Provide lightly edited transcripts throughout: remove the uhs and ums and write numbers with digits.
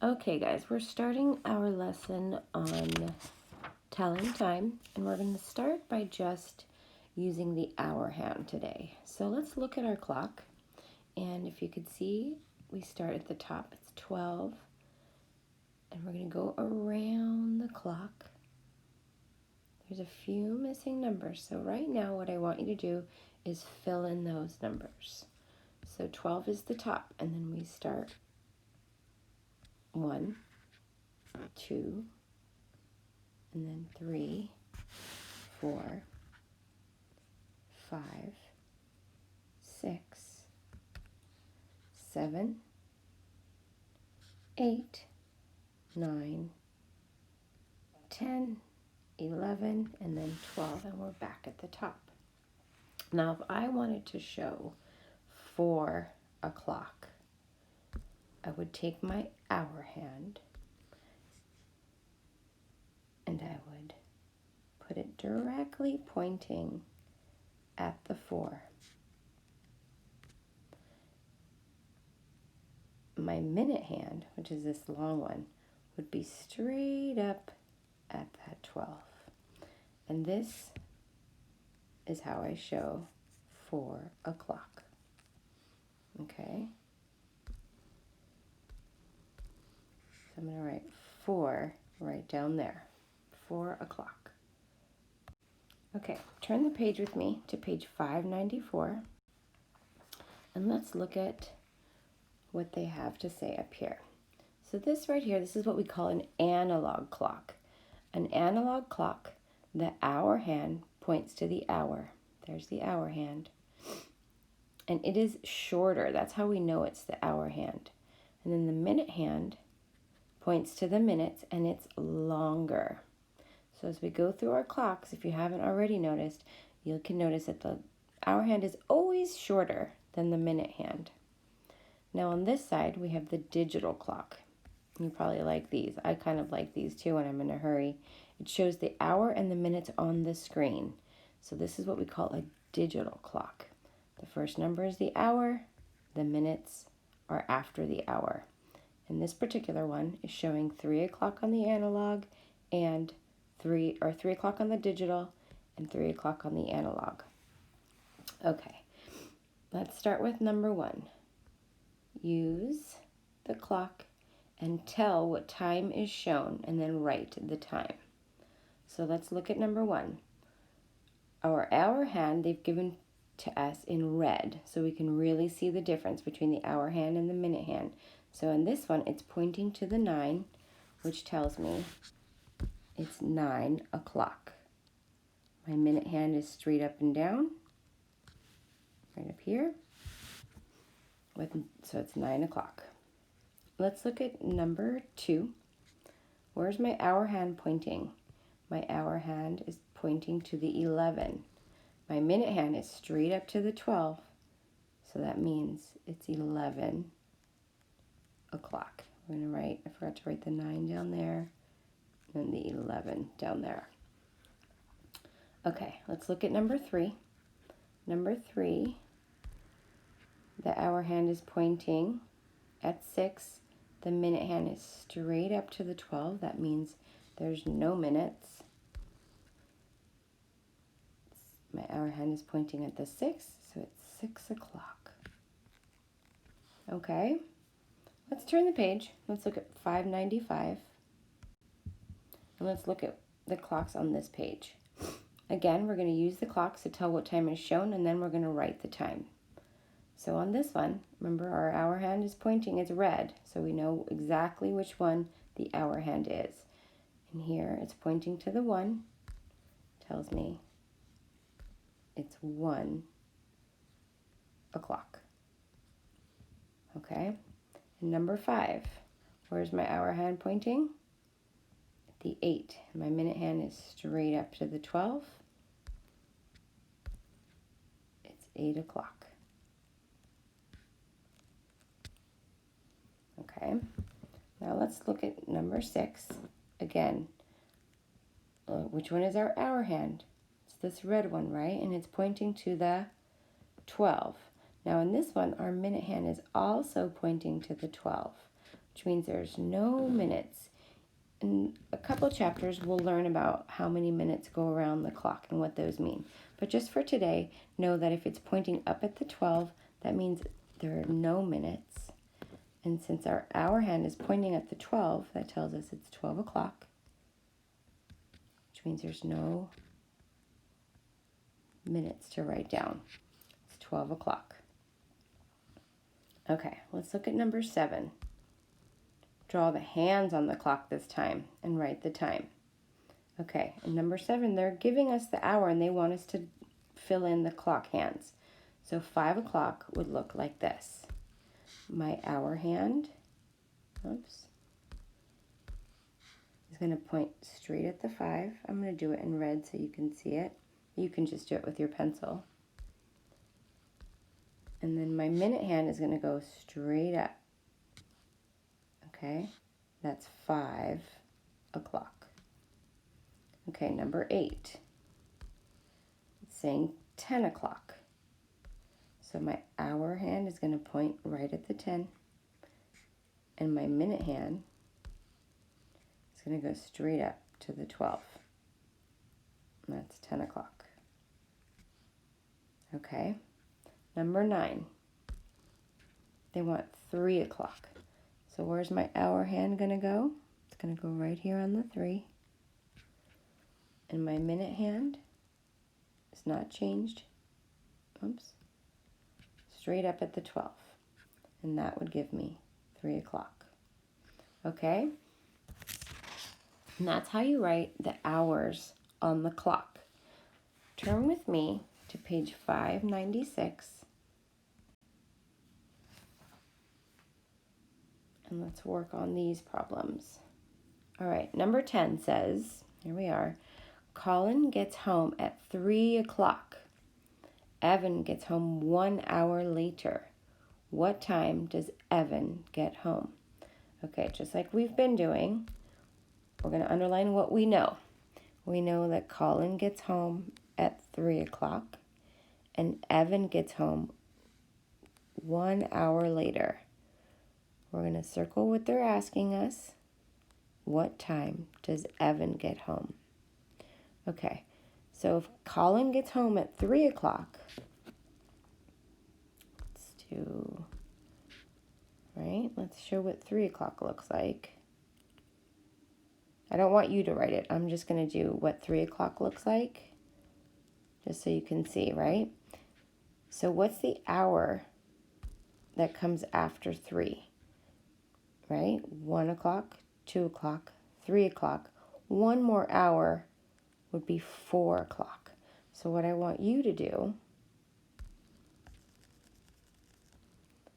Okay guys, we're starting our lesson on telling time, and we're going to start by just using the hour hand today. So let's look at our clock, and if you could see, we start at the top. It's 12, and we're going to go around the clock. There's a few missing numbers, so right now what I want you to do is fill in those numbers. So 12 is the top, and then we start 1, 2, and then 3, 4, 5, 6, 7, 8, 9, 10, 11, and then 12, and we're back at the top. Now, if I wanted to show 4 o'clock, I would take my hour hand and I would put it directly pointing at the 4. My minute hand, which is this long one, would be straight up at that 12. And this is how I show 4 o'clock. Okay? So I'm going to write 4 right down there. 4 o'clock. Okay, turn the page with me to page 594. And let's look at what they have to say up here. So this right here, this is what we call an analog clock. An analog clock, the hour hand points to the hour. There's the hour hand. And it is shorter. That's how we know it's the hour hand. And then the minute hand points to the minutes, and it's longer. So as we go through our clocks, if you haven't already noticed, you can notice that the hour hand is always shorter than the minute hand. Now on this side, we have the digital clock. You probably like these. I kind of like these too when I'm in a hurry. It shows the hour and the minutes on the screen. So this is what we call a digital clock. The first number is the hour. The minutes are after the hour. And this particular one is showing 3 o'clock on the analog and 3 o'clock on the digital and 3 o'clock on the analog. Okay, let's start with number 1. Use the clock and tell what time is shown and then write the time. So let's look at number 1. Our hour hand they've given to us in red, so we can really see the difference between the hour hand and the minute hand. So in this one, it's pointing to the 9, which tells me it's 9 o'clock. My minute hand is straight up and down, right up here, so it's 9 o'clock. Let's look at number 2. Where's my hour hand pointing? My hour hand is pointing to the 11. My minute hand is straight up to the 12, so that means it's 11 o'clock. We're going to write, I forgot to write the 9 down there, and the 11 down there. Okay, let's look at number 3. Number 3, the hour hand is pointing at 6. The minute hand is straight up to the 12. That means there's no minutes. My hour hand is pointing at the 6, so it's 6 o'clock. Okay, let's turn the page. Let's look at 595. And let's look at the clocks on this page. Again, we're going to use the clocks to tell what time is shown, and then we're going to write the time. So on this one, remember our hour hand is pointing, it's red, so we know exactly which one the hour hand is. And here it's pointing to the 1, tells me it's 1 o'clock. Okay, and number 5, where's my hour hand pointing? The 8. My minute hand is straight up to the 12. It's 8 o'clock. Okay, now let's look at number 6. Again, which one is our hour hand? It's this red one, right? And it's pointing to the 12. Now in this one, our minute hand is also pointing to the 12. which means there's no minutes. In a couple chapters, we'll learn about how many minutes go around the clock and what those mean. But just for today, know that if it's pointing up at the 12, that means there are no minutes. And since our hour hand is pointing at the 12, that tells us it's 12 o'clock, which means there's no minutes to write down. It's 12 o'clock. Okay, let's look at number 7. Draw the hands on the clock this time and write the time. Okay, and number 7, they're giving us the hour and they want us to fill in the clock hands. So 5 o'clock would look like this. My hour hand, is going to point straight at the 5. I'm going to do it in red so you can see it. You can just do it with your pencil. And then my minute hand is going to go straight up. Okay, that's 5 o'clock. Okay, number 8. It's saying 10 o'clock. So my hour hand is going to point right at the 10. And my minute hand is going to go straight up to the 12. And that's 10 o'clock. Okay, number 9. They want 3 o'clock. So where's my hour hand going to go? It's going to go right here on the 3. And my minute hand is not changed. Straight up at the 12. And that would give me 3 o'clock. Okay? And that's how you write the hours on the clock. Turn with me to page 596. And let's work on these problems. All right, number 10 says, here we are, Colin gets home at 3 o'clock. Evan gets home 1 hour later. What time does Evan get home? Okay, just like we've been doing, we're going to underline what we know. We know that Colin gets home at 3 o'clock and Evan gets home 1 hour later. We're going to circle what they're asking us. What time does Evan get home? Okay, so if Colin gets home at 3 o'clock, let's show what 3 o'clock looks like. I don't want you to write it. I'm just going to do what 3 o'clock looks like, just so you can see, right? So what's the hour that comes after 3? Right? 1 o'clock, 2 o'clock, 3 o'clock. One more hour would be 4 o'clock. So what I want you to do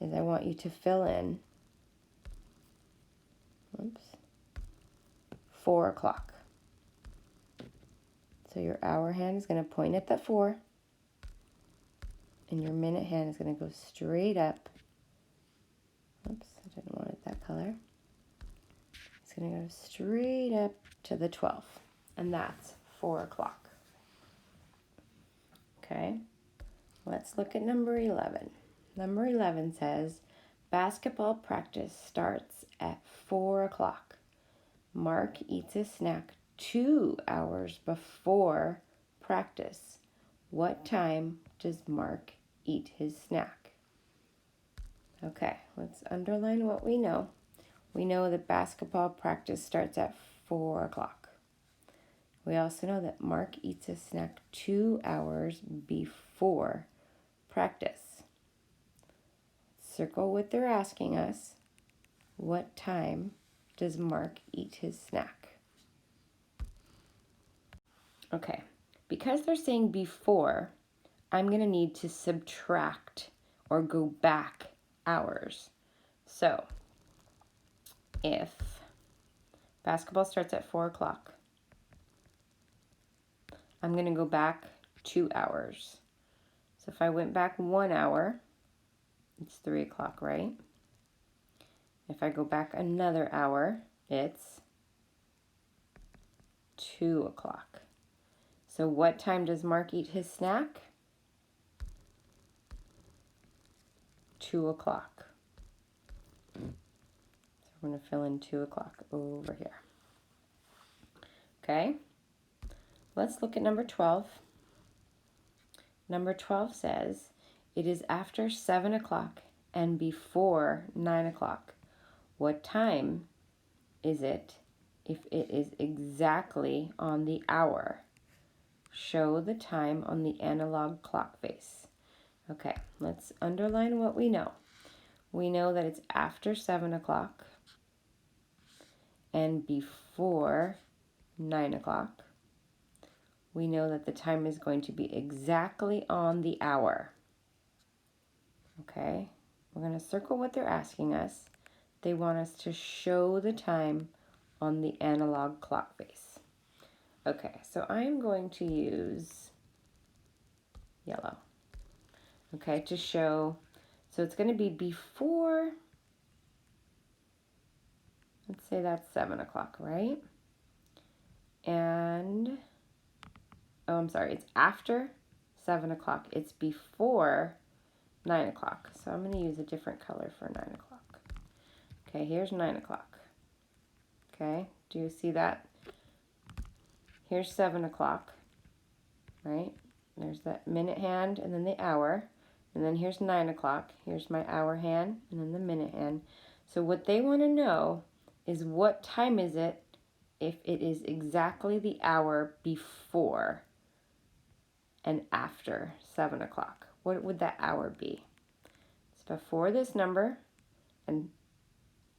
is I want you to fill in 4 o'clock. So your hour hand is going to point at that 4, and your minute hand is going to go straight up. I didn't want it that color. It's going to go straight up to the 12, and that's 4 o'clock. Okay, let's look at number 11. Number 11 says, basketball practice starts at 4 o'clock. Mark eats a snack 2 hours before practice. What time does Mark eat his snack? Okay, let's underline what we know. We know that basketball practice starts at 4 o'clock. We also know that Mark eats a snack 2 hours before practice. Circle what they're asking us. What time does Mark eat his snack? Okay, because they're saying before, I'm going to need to subtract or go back hours. So, if basketball starts at 4 o'clock, I'm going to go back 2 hours. So if I went back 1 hour, it's 3 o'clock, right? If I go back another hour, it's 2 o'clock. So what time does Mark eat his snack? 2 o'clock. So I'm going to fill in 2 o'clock over here. Okay, let's look at number 12. Number 12 says, it is after 7 o'clock and before 9 o'clock. What time is it if it is exactly on the hour? Show the time on the analog clock face. Okay, let's underline what we know. We know that it's after 7 o'clock and before 9 o'clock. We know that the time is going to be exactly on the hour. Okay, we're going to circle what they're asking us. They want us to show the time on the analog clock face. Okay, so I'm going to use yellow, okay, to show. So it's going to be before, let's say that's 7 o'clock, right? And, oh, I'm sorry, it's after 7 o'clock. It's before 9 o'clock. So I'm going to use a different color for 9 o'clock. Okay, here's 9 o'clock. Okay, do you see that? Here's 7 o'clock, right? There's that minute hand and then the hour. And then here's 9 o'clock. Here's my hour hand and then the minute hand. So what they want to know is what time is it if it is exactly the hour before and after 7 o'clock. What would that hour be? It's before this number and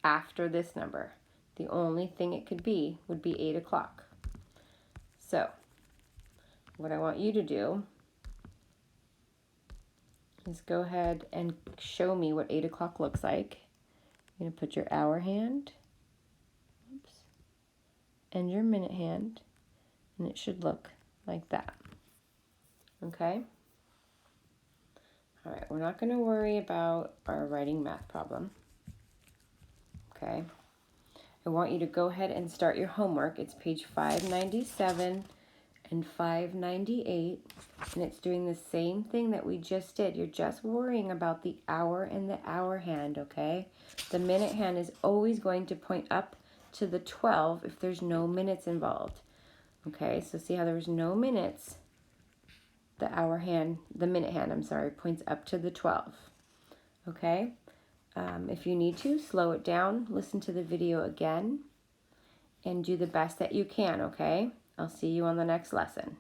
after this number. The only thing it could be would be 8 o'clock. So what I want you to do is go ahead and show me what 8 o'clock looks like. You're going to put your hour hand, oops, and your minute hand, and it should look like that. Okay? All right, we're not going to worry about our writing math problem. Okay? I want you to go ahead and start your homework. It's page 597 and 598, and it's doing the same thing that we just did. You're just worrying about the hour and the hour hand, okay? The minute hand is always going to point up to the 12 if there's no minutes involved. Okay, so see how there's no minutes? The minute hand, I'm sorry, points up to the 12. Okay? If you need to, slow it down, listen to the video again, and do the best that you can, okay? I'll see you on the next lesson.